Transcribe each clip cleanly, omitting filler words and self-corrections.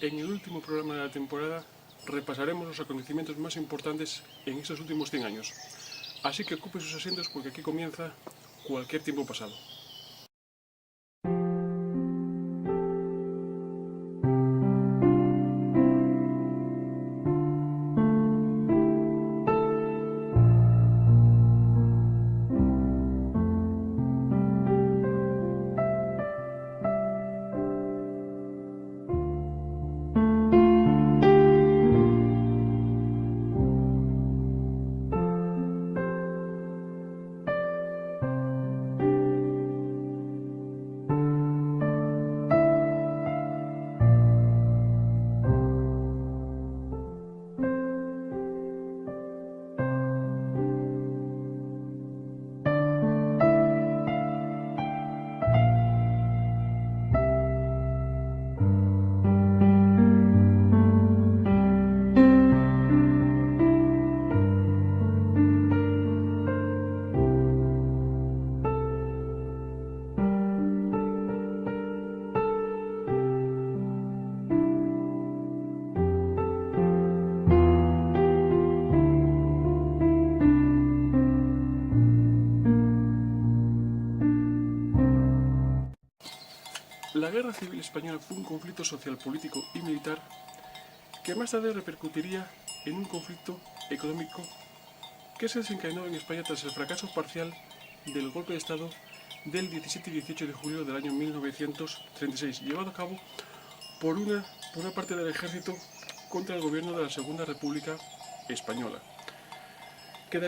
en el último programa de la temporada repasaremos los acontecimientos más importantes en estos últimos 100 años. Así que ocupe sus asientos porque aquí comienza Cualquier tiempo pasado. La Guerra Civil Española fue un conflicto social, político y militar que más tarde repercutiría en un conflicto económico que se desencadenó en España tras el fracaso parcial del golpe de Estado del 17 y 18 de julio del año 1936, llevado a cabo por una parte del ejército contra el gobierno de la Segunda República Española, que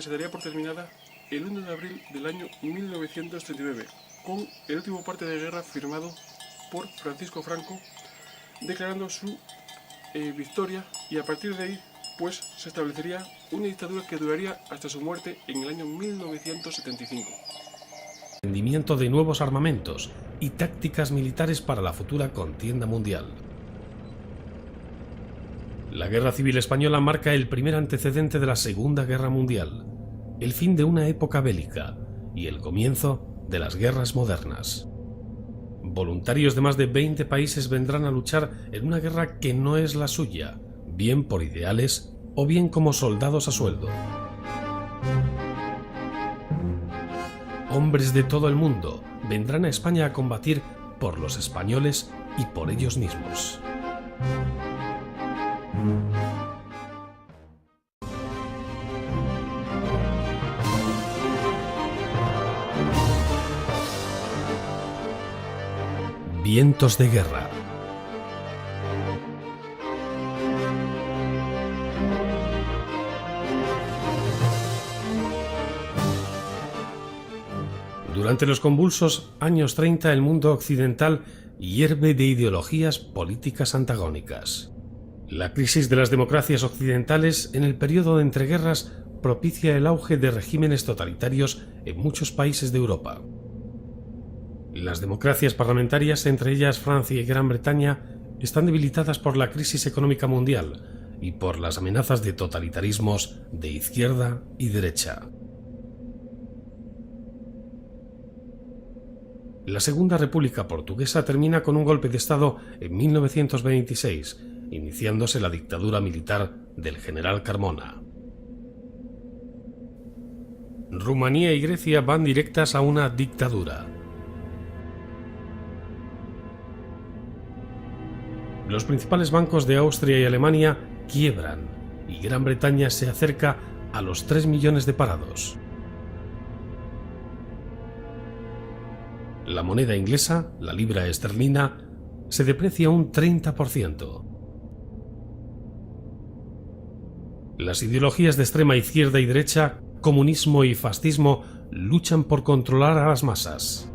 se daría por terminada el 1 de abril del año 1939, con el último parte de guerra firmado por Francisco Franco, declarando su victoria, y a partir de ahí pues se establecería una dictadura que duraría hasta su muerte en el año 1975. Rendimiento de nuevos armamentos y tácticas militares para la futura contienda mundial. La Guerra Civil Española marca el primer antecedente de la Segunda Guerra Mundial, el fin de una época bélica y el comienzo de las guerras modernas. Voluntarios de más de 20 países vendrán a luchar en una guerra que no es la suya, bien por ideales o bien como soldados a sueldo. Hombres de todo el mundo vendrán a España a combatir por los españoles y por ellos mismos. Vientos de guerra. Durante los convulsos años 30, el mundo occidental hierve de ideologías políticas antagónicas. La crisis de las democracias occidentales en el periodo de entreguerras propicia el auge de regímenes totalitarios en muchos países de Europa. Las democracias parlamentarias, entre ellas Francia y Gran Bretaña, están debilitadas por la crisis económica mundial y por las amenazas de totalitarismos de izquierda y derecha. La Segunda República Portuguesa termina con un golpe de Estado en 1926, iniciándose la dictadura militar del general Carmona. Rumanía y Grecia van directas a una dictadura. Los principales bancos de Austria y Alemania quiebran y Gran Bretaña se acerca a los 3 millones de parados. La moneda inglesa, la libra esterlina, se deprecia un 30%. Las ideologías de extrema izquierda y derecha, comunismo y fascismo, luchan por controlar a las masas.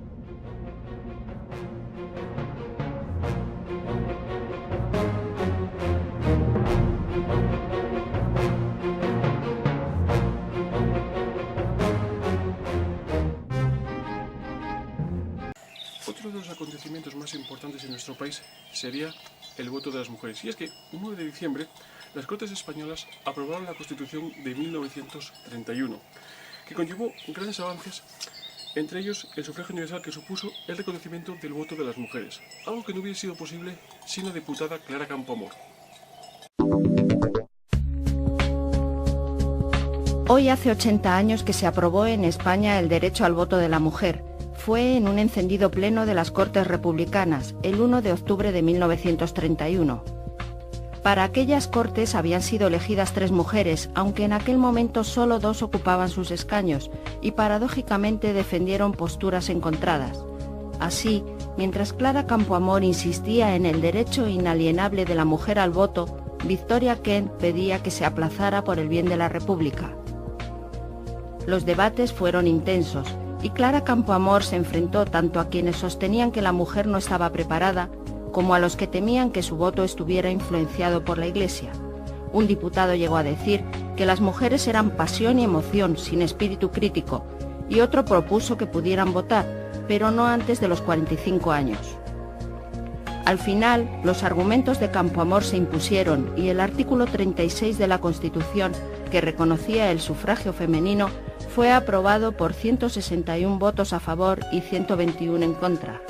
Otro de los acontecimientos más importantes en nuestro país sería el voto de las mujeres. Y es que, un 9 de diciembre, las Cortes Españolas aprobaron la Constitución de 1931, que conllevó grandes avances entre ellos el sufragio universal, que supuso el reconocimiento del voto de las mujeres, algo que no hubiera sido posible sin la diputada Clara Campoamor. Hoy hace 80 años que se aprobó en España el derecho al voto de la mujer. Fue en un encendido pleno de las Cortes Republicanas, el 1 de octubre de 1931. Para aquellas Cortes habían sido elegidas 3 mujeres, aunque en aquel momento solo 2 ocupaban sus escaños, y paradójicamente defendieron posturas encontradas. Así, mientras Clara Campoamor insistía en el derecho inalienable de la mujer al voto, Victoria Kent pedía que se aplazara por el bien de la República. Los debates fueron intensos, y Clara Campoamor se enfrentó tanto a quienes sostenían que la mujer no estaba preparada, como a los que temían que su voto estuviera influenciado por la Iglesia. Un diputado llegó a decir que las mujeres eran pasión y emoción, sin espíritu crítico, y otro propuso que pudieran votar, pero no antes de los 45 años. Al final, los argumentos de Campoamor se impusieron y el artículo 36 de la Constitución, que reconocía el sufragio femenino, fue aprobado por 161 votos a favor y 121 en contra.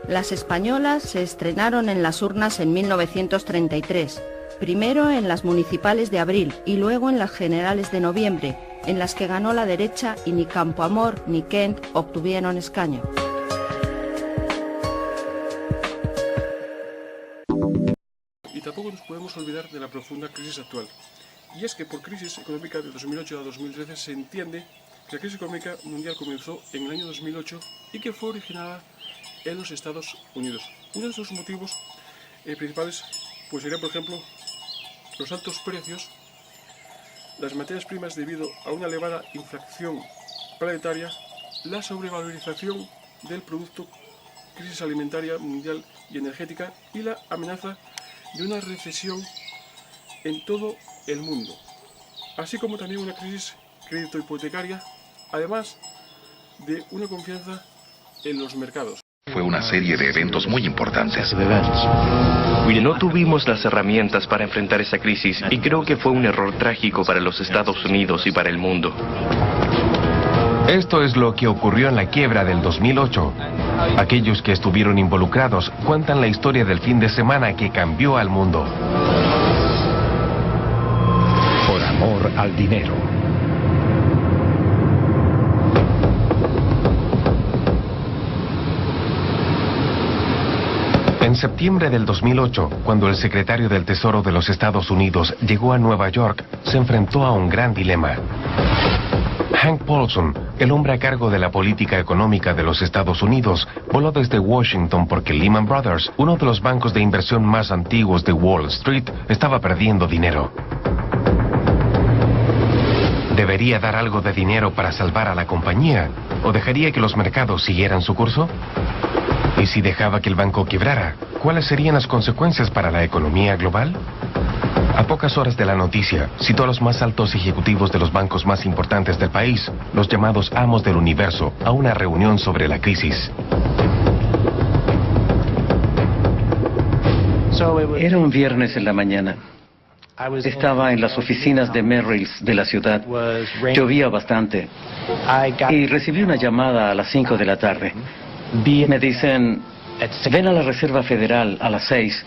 Las españolas se estrenaron en las urnas en 1933, primero en las municipales de abril y luego en las generales de noviembre, en las que ganó la derecha y ni Campoamor ni Kent obtuvieron escaño. Y tampoco nos podemos olvidar de la profunda crisis actual. Y es que por crisis económica de 2008 a 2013 se entiende que la crisis económica mundial comenzó en el año 2008 y que fue originada en los Estados Unidos. Uno de esos motivos principales pues sería, por ejemplo, los altos precios, las materias primas debido a una elevada inflación planetaria, la sobrevalorización del producto, crisis alimentaria mundial y energética y la amenaza de una recesión en todo el mundo, así como también una crisis crédito hipotecaria, además de una confianza en los mercados. Fue una serie de eventos muy importantes. No tuvimos las herramientas para enfrentar esa crisis y creo que fue un error trágico para los Estados Unidos y para el mundo. Esto es lo que ocurrió en la quiebra del 2008. Aquellos que estuvieron involucrados cuentan la historia del fin de semana que cambió al mundo. Por amor al dinero. En septiembre del 2008, cuando el secretario del Tesoro de los Estados Unidos llegó a Nueva York, se enfrentó a un gran dilema. Hank Paulson, el hombre a cargo de la política económica de los Estados Unidos, voló desde Washington porque Lehman Brothers, uno de los bancos de inversión más antiguos de Wall Street, estaba perdiendo dinero. ¿Debería dar algo de dinero para salvar a la compañía? ¿O dejaría que los mercados siguieran su curso? ¿Y si dejaba que el banco quebrara? ¿Cuáles serían las consecuencias para la economía global? A pocas horas de la noticia, citó a los más altos ejecutivos de los bancos más importantes del país, los llamados amos del universo, a una reunión sobre la crisis. Era un viernes en la mañana. Estaba en las oficinas de Merrill's de la ciudad. Llovía bastante. Y recibí una llamada a las 5 de la tarde. Me dicen, ven a la Reserva Federal a las 6.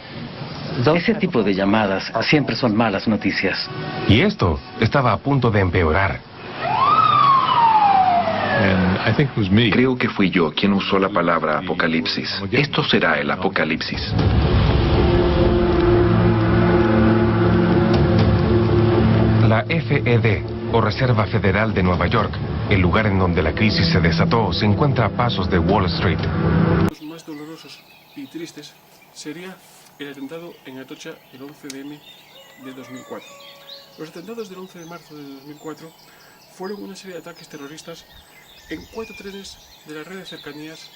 Ese tipo de llamadas siempre son malas noticias. Y esto estaba a punto de empeorar. Creo que fui yo quien usó la palabra apocalipsis. Esto será el apocalipsis. La FED, o Reserva Federal de Nueva York, el lugar en donde la crisis se desató, se encuentra a pasos de Wall Street. Los más dolorosos y tristes sería el atentado en Atocha el 11 de 2004. Los atentados del 11 de marzo de 2004 fueron una serie de ataques terroristas en 4 trenes de la red de cercanías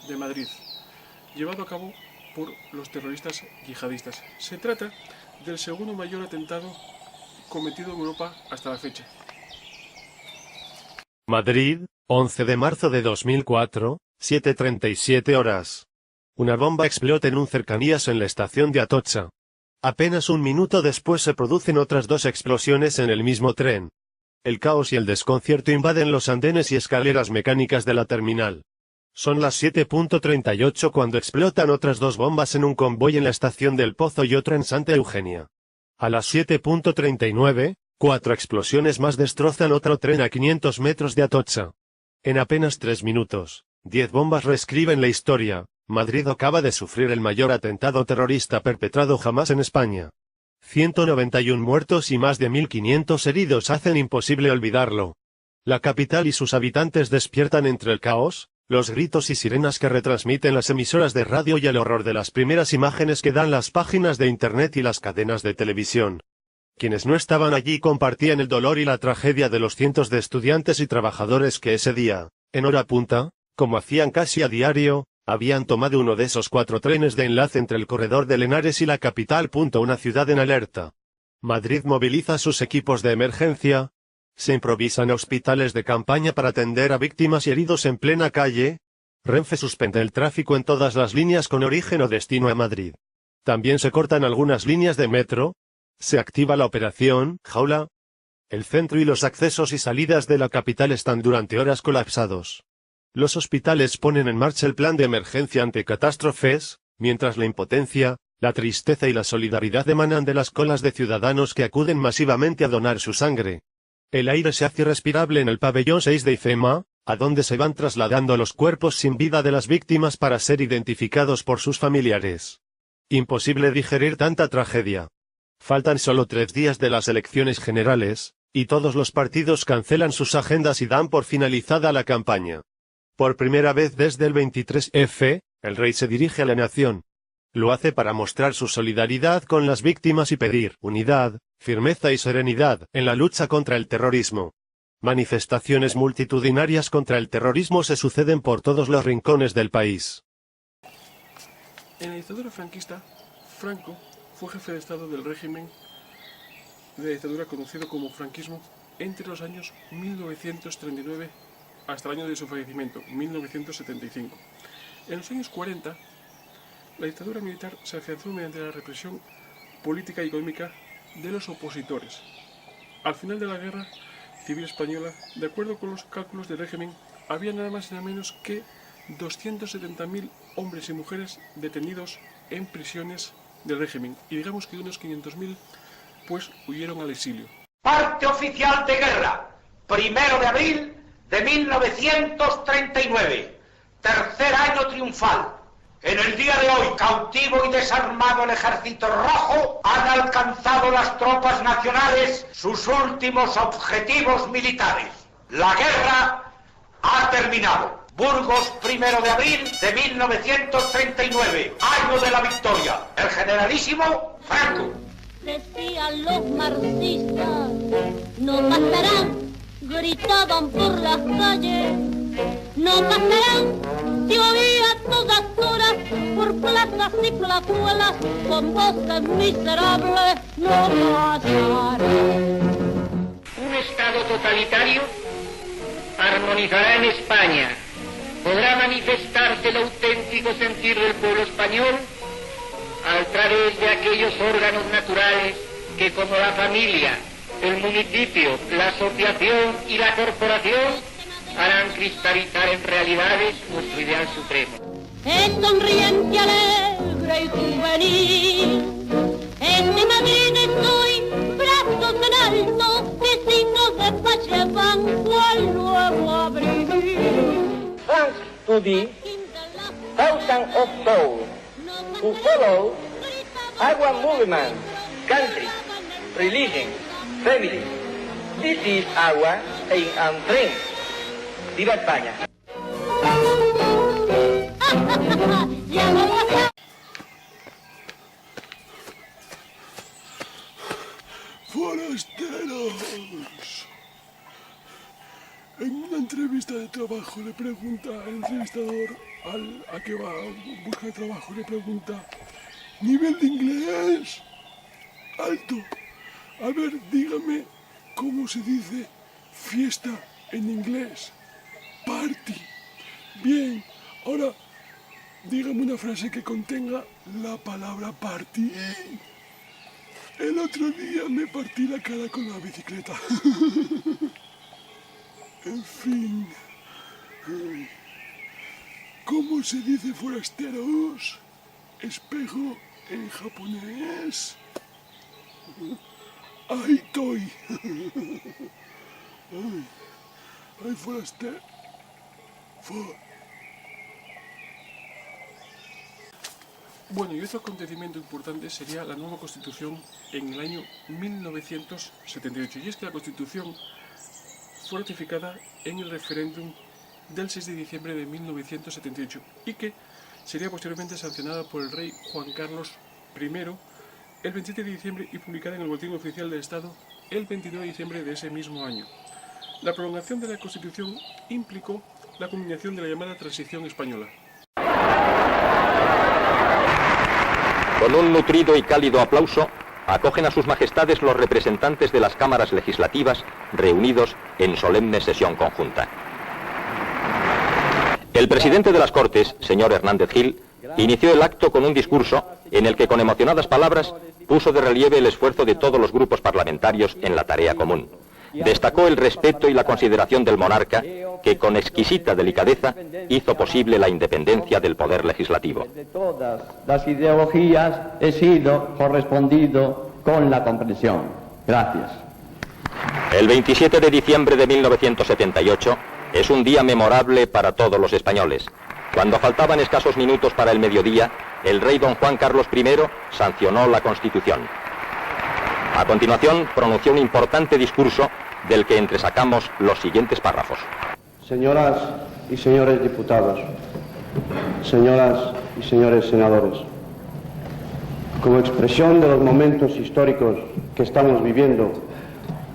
de Madrid, llevado a cabo por los terroristas yihadistas. Se trata del segundo mayor atentado cometido en Europa hasta la fecha. Madrid, 11 de marzo de 2004, 7:37 horas. Una bomba explota en un cercanías en la estación de Atocha. Apenas un minuto después se producen otras 2 explosiones en el mismo tren. El caos y el desconcierto invaden los andenes y escaleras mecánicas de la terminal. Son las 7:38 cuando explotan otras dos bombas en un convoy en la estación del Pozo y otra en Santa Eugenia. A las 7:39, 4 explosiones más destrozan otro tren a 500 metros de Atocha. En apenas 3 minutos, 10 bombas reescriben la historia. Madrid acaba de sufrir el mayor atentado terrorista perpetrado jamás en España. 191 muertos y más de 1.500 heridos hacen imposible olvidarlo. La capital y sus habitantes despiertan entre el caos, los gritos y sirenas que retransmiten las emisoras de radio y el horror de las primeras imágenes que dan las páginas de internet y las cadenas de televisión. Quienes no estaban allí compartían el dolor y la tragedia de los cientos de estudiantes y trabajadores que ese día, en hora punta, como hacían casi a diario, habían tomado uno de esos 4 trenes de enlace entre el corredor de Henares y la capital. Una ciudad en alerta. Madrid moviliza sus equipos de emergencia. Se improvisan hospitales de campaña para atender a víctimas y heridos en plena calle. Renfe suspende el tráfico en todas las líneas con origen o destino a Madrid. También se cortan algunas líneas de metro. Se activa la operación Jaula. El centro y los accesos y salidas de la capital están durante horas colapsados. Los hospitales ponen en marcha el plan de emergencia ante catástrofes, mientras la impotencia, la tristeza y la solidaridad emanan de las colas de ciudadanos que acuden masivamente a donar su sangre. El aire se hace respirable en el pabellón 6 de IFEMA, a donde se van trasladando los cuerpos sin vida de las víctimas para ser identificados por sus familiares. Imposible digerir tanta tragedia. Faltan solo 3 días de las elecciones generales, y todos los partidos cancelan sus agendas y dan por finalizada la campaña. Por primera vez desde el 23F, el rey se dirige a la nación. Lo hace para mostrar su solidaridad con las víctimas y pedir unidad, firmeza y serenidad en la lucha contra el terrorismo. Manifestaciones multitudinarias contra el terrorismo se suceden por todos los rincones del país. En la dictadura franquista, Franco fue jefe de Estado del régimen de la dictadura conocido como franquismo entre los años 1939 hasta el año de su fallecimiento, 1975. En los años 40, la dictadura militar se afianzó mediante la represión política y económica de los opositores. Al final de la guerra civil española, de acuerdo con los cálculos del régimen, había nada más y nada menos que 270.000 hombres y mujeres detenidos en prisiones del régimen, y digamos que unos 500.000 pues huyeron al exilio. Parte oficial de guerra, 1 de abril de 1939, tercer año triunfal. En el día de hoy, cautivo y desarmado el Ejército Rojo, han alcanzado las tropas nacionales sus últimos objetivos militares. La guerra ha terminado. Burgos, 1 de abril de 1939, año de la victoria. El generalísimo Franco. Decían los marxistas, no pasarán, gritaban por las calles, no pasarán, se oía a todas horas, por plazas y plazuelas, con voces miserables, no pasarán. Un Estado totalitario armonizará en España, podrá manifestarse el auténtico sentir del pueblo español a través de aquellos órganos naturales que, como la familia, el municipio, la asociación y la corporación, harán cristalizar en realidades nuestro ideal supremo. Es sonriente, alegre y juvenil, este Madrid estoy, brazos en alto, vecinos de Pache van cual nuevo abril. Thanks to the thousands of souls who follow our movement, country, religion, family. This is our aim and dream. ¡Viva España! ¡Forasteros! En una entrevista de trabajo le pregunta al entrevistador a que va a buscar trabajo, le pregunta: ¿nivel de inglés? Alto. A ver, dígame cómo se dice fiesta en inglés. Party. Bien, ahora dígame una frase que contenga la palabra party. El otro día me partí la cara con la bicicleta. En fin. ¿Cómo se dice forasteros? Espejo en japonés. Aitoi. Ay, forastero. Bueno, y otro acontecimiento importante sería la nueva Constitución en el año 1978. Y es que la Constitución fue ratificada en el referéndum del 6 de diciembre de 1978 y que sería posteriormente sancionada por el rey Juan Carlos I el 27 de diciembre y publicada en el Boletín Oficial del Estado el 29 de diciembre de ese mismo año. La prolongación de la Constitución implicó la culminación de la llamada Transición Española. Con un nutrido y cálido aplauso, acogen a sus majestades los representantes de las cámaras legislativas reunidos en solemne sesión conjunta. El presidente de las Cortes, señor Hernández Gil, inició el acto con un discurso en el que con emocionadas palabras puso de relieve el esfuerzo de todos los grupos parlamentarios en la tarea común. Destacó el respeto y la consideración del monarca, que con exquisita delicadeza hizo posible la independencia del poder legislativo. De todas las ideologías he sido correspondido con la comprensión. Gracias. El 27 de diciembre de 1978 es un día memorable para todos los españoles. Cuando faltaban escasos minutos para el mediodía, el rey don Juan Carlos I sancionó la Constitución. A continuación, pronunció un importante discurso del que entresacamos los siguientes párrafos. Señoras y señores diputados, señoras y señores senadores, como expresión de los momentos históricos que estamos viviendo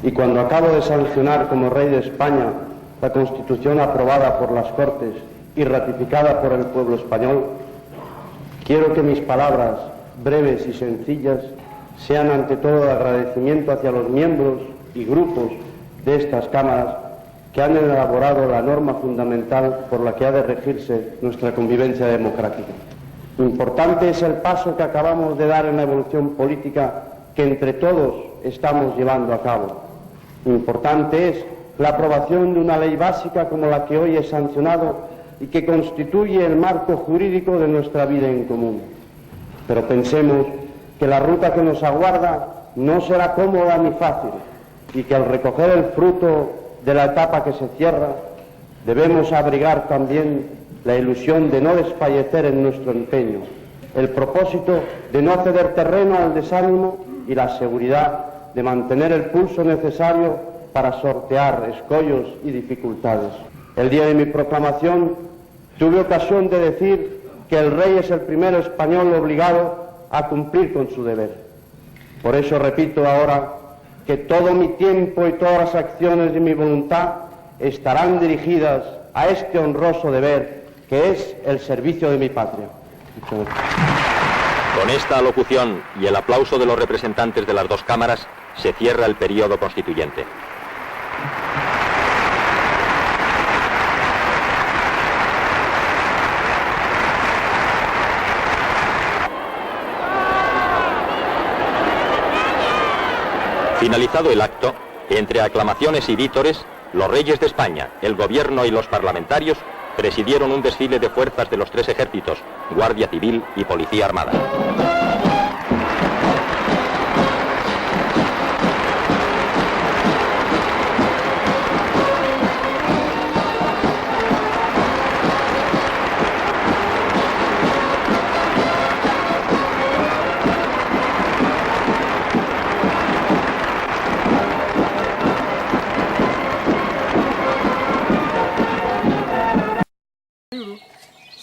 y cuando acabo de sancionar como rey de España la Constitución aprobada por las Cortes y ratificada por el pueblo español, quiero que mis palabras, breves y sencillas, sean ante todo de agradecimiento hacia los miembros y grupos de estas cámaras que han elaborado la norma fundamental por la que ha de regirse nuestra convivencia democrática. Importante es el paso que acabamos de dar en la evolución política que entre todos estamos llevando a cabo. Importante es la aprobación de una ley básica como la que hoy he sancionado y que constituye el marco jurídico de nuestra vida en común. Pero pensemos que la ruta que nos aguarda no será cómoda ni fácil y que al recoger el fruto de la etapa que se cierra, debemos abrigar también la ilusión de no desfallecer en nuestro empeño, el propósito de no ceder terreno al desánimo y la seguridad de mantener el pulso necesario para sortear escollos y dificultades. El día de mi proclamación tuve ocasión de decir que el rey es el primero español obligado a cumplir con su deber. Por eso repito ahora que todo mi tiempo y todas las acciones de mi voluntad estarán dirigidas a este honroso deber que es el servicio de mi patria. Muchas gracias. Con esta alocución y el aplauso de los representantes de las dos cámaras se cierra el periodo constituyente. Finalizado el acto, entre aclamaciones y vítores, los reyes de España, el gobierno y los parlamentarios presidieron un desfile de fuerzas de los tres ejércitos, Guardia Civil y Policía Armada.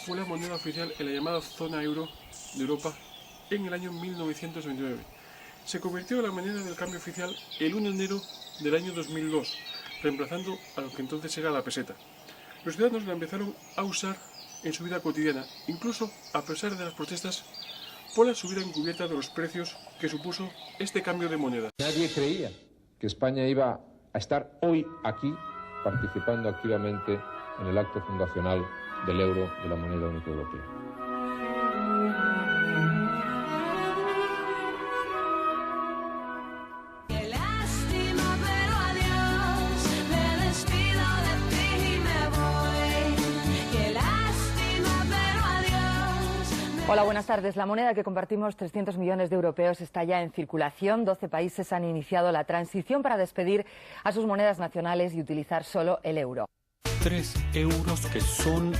Fue la moneda oficial en la llamada zona euro de Europa en el año 1929. Se convirtió en la moneda del cambio oficial el 1 de enero del año 2002, reemplazando a lo que entonces era la peseta. Los ciudadanos la empezaron a usar en su vida cotidiana, incluso a pesar de las protestas por la subida encubierta de los precios que supuso este cambio de moneda. Nadie creía que España iba a estar hoy aquí participando activamente en el acto fundacional del euro, de la moneda única europea. Hola, buenas tardes. La moneda que compartimos 300 millones de europeos está ya en circulación. 12 países han iniciado la transición para despedir a sus monedas nacionales y utilizar solo el euro. 3 euros que son,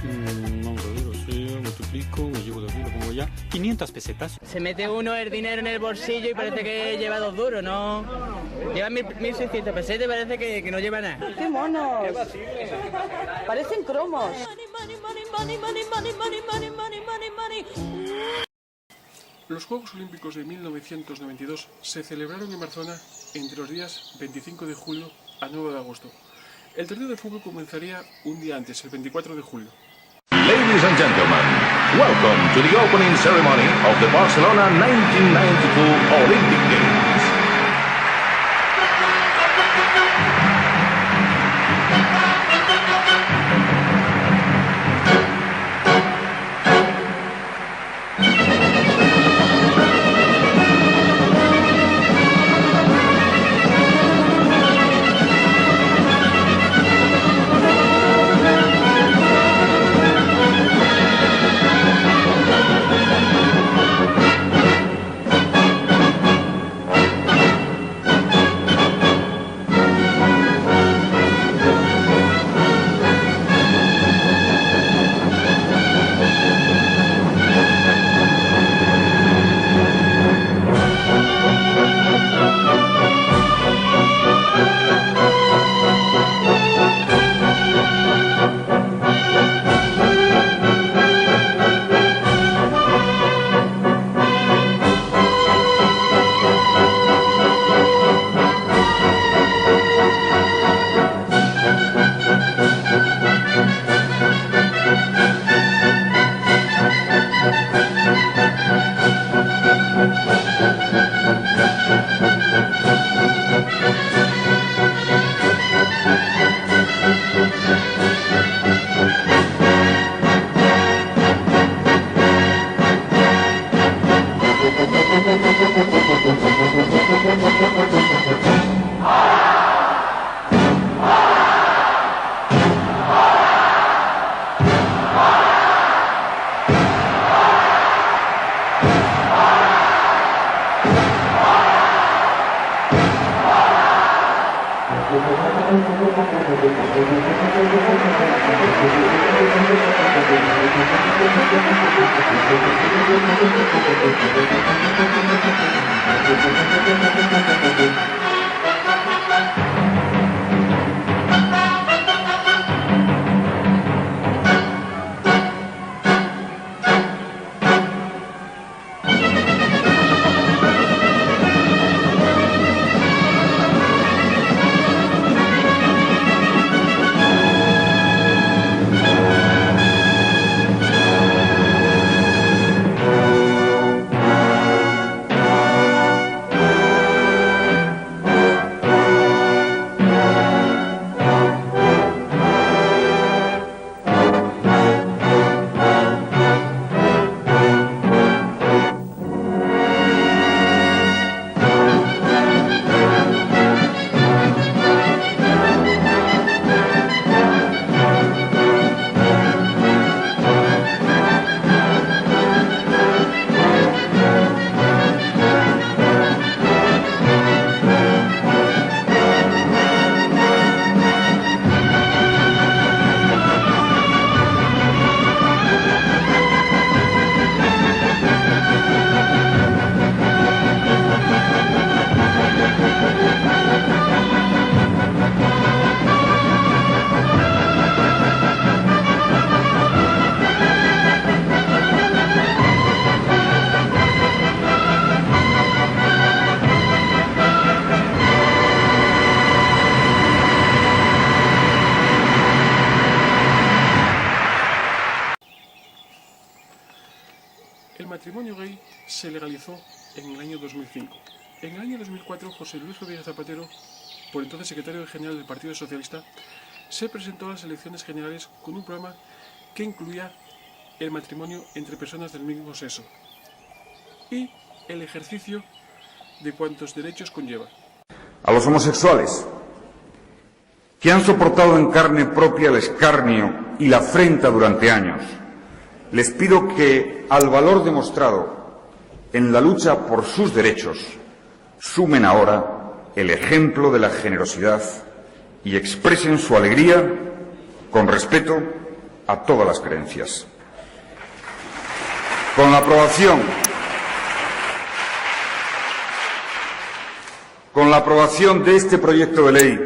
no lo sé, multiplico, me llevo de aquí, lo pongo ya, 500 pesetas. Se mete uno el dinero en el bolsillo y parece que lleva 2 duros, ¿no? Lleva 1.600 pesetas y parece que no lleva nada. ¡Qué monos! Parecen cromos. Los Juegos Olímpicos de 1992 se celebraron en Barcelona entre los días 25 de julio a 9 de agosto. El torneo de fútbol comenzaría un día antes, el 24 de julio. Ladies and gentlemen, welcome to the opening ceremony of the Barcelona 1992 Olympic Games. El matrimonio gay se legalizó en el año 2005. En el año 2004, José Luis Rodríguez Zapatero, por entonces secretario general del Partido Socialista, se presentó a las elecciones generales con un programa que incluía el matrimonio entre personas del mismo sexo y el ejercicio de cuantos derechos conlleva. A los homosexuales, que han soportado en carne propia el escarnio y la afrenta durante años, les pido que al valor demostrado en la lucha por sus derechos sumen ahora el ejemplo de la generosidad y expresen su alegría con respeto a todas las creencias. Con la aprobación de este proyecto de ley,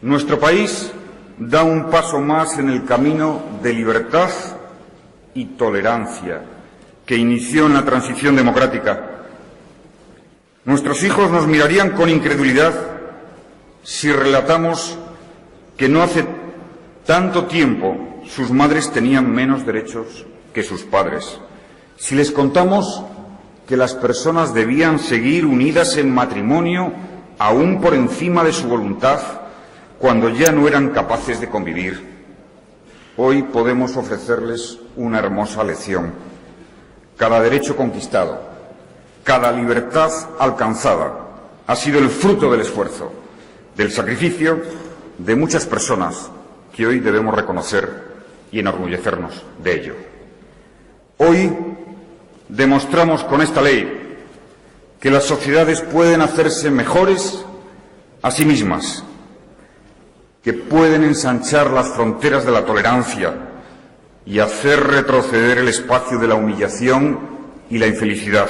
nuestro país da un paso más en el camino de libertad y tolerancia que inició en la transición democrática. Nuestros hijos nos mirarían con incredulidad si relatamos que no hace tanto tiempo sus madres tenían menos derechos que sus padres. Si les contamos que las personas debían seguir unidas en matrimonio aún por encima de su voluntad cuando ya no eran capaces de convivir. Hoy podemos ofrecerles una hermosa lección. Cada derecho conquistado, cada libertad alcanzada ha sido el fruto del esfuerzo, del sacrificio de muchas personas que hoy debemos reconocer y enorgullecernos de ello. Hoy demostramos con esta ley que las sociedades pueden hacerse mejores a sí mismas, que pueden ensanchar las fronteras de la tolerancia y hacer retroceder el espacio de la humillación y la infelicidad.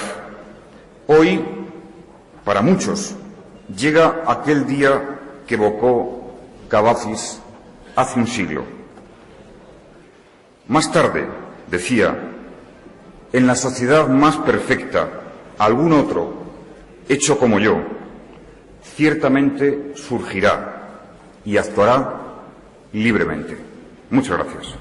Hoy, para muchos, llega aquel día que evocó Cavafis hace un siglo. Más tarde, decía, en la sociedad más perfecta, algún otro, hecho como yo, ciertamente surgirá y actuará libremente. Muchas gracias.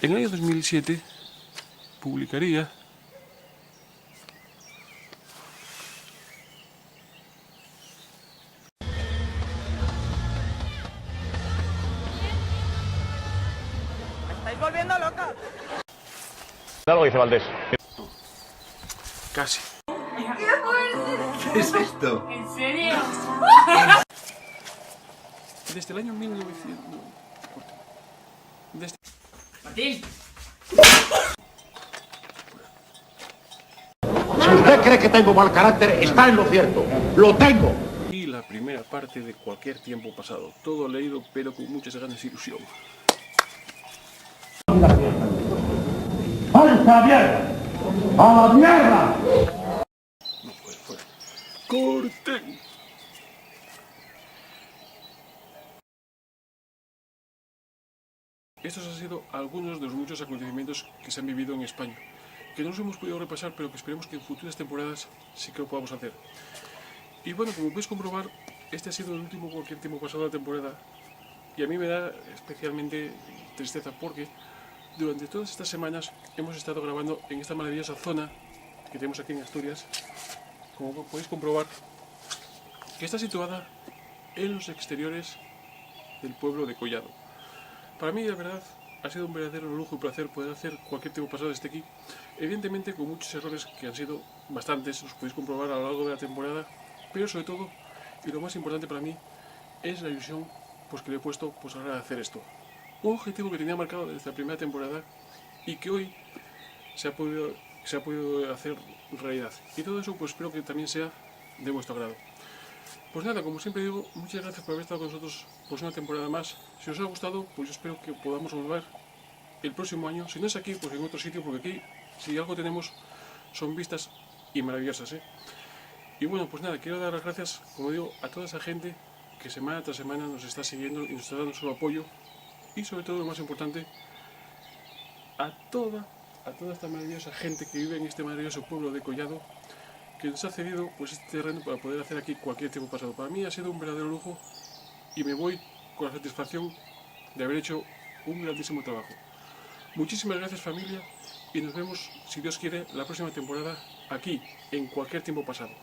En el año 2007 publicaría ¡Me estáis volviendo loca! Nada lo dice Valdés. Casi. ¿Qué es esto? ¿En serio? Desde el año 1900. Martín. Si usted cree que tengo mal carácter, está en lo cierto. ¡Lo tengo! Y la primera parte de cualquier tiempo pasado. Todo leído, pero con muchas ganas e ilusión. ¡Alta mierda! ¡A la mierda! No puede, fuera. ¡Corten! Estos han sido algunos de los muchos acontecimientos que se han vivido en España, que no nos hemos podido repasar, pero que esperemos que en futuras temporadas sí que lo podamos hacer. Y bueno, como podéis comprobar, este ha sido el último cualquier tiempo pasado de la temporada, y a mí me da especialmente tristeza porque durante todas estas semanas hemos estado grabando en esta maravillosa zona que tenemos aquí en Asturias, como podéis comprobar, que está situada en los exteriores del pueblo de Collado. Para mí, de verdad, ha sido un verdadero lujo y placer poder hacer cualquier tiempo pasado desde aquí. Evidentemente con muchos errores que han sido bastantes, os podéis comprobar a lo largo de la temporada, pero sobre todo, y lo más importante para mí, es la ilusión pues, que le he puesto pues, a la hora de hacer esto. Un objetivo que tenía marcado desde la primera temporada y que hoy se ha podido hacer realidad. Y todo eso pues espero que también sea de vuestro agrado. Pues nada, como siempre digo, muchas gracias por haber estado con nosotros pues una temporada más. Si os ha gustado, pues yo espero que podamos volver el próximo año. Si no es aquí, pues en otro sitio, porque aquí, si algo tenemos, son vistas y maravillosas, ¿eh? Y bueno, pues nada, quiero dar las gracias, como digo, a toda esa gente que semana tras semana nos está siguiendo y nos está dando su apoyo. Y sobre todo, lo más importante, a toda esta maravillosa gente que vive en este maravilloso pueblo de Collado, que nos ha cedido pues este terreno para poder hacer aquí cualquier tiempo pasado. Para mí ha sido un verdadero lujo y me voy con la satisfacción de haber hecho un grandísimo trabajo. Muchísimas gracias, familia, y nos vemos, si Dios quiere, la próxima temporada aquí, en cualquier tiempo pasado.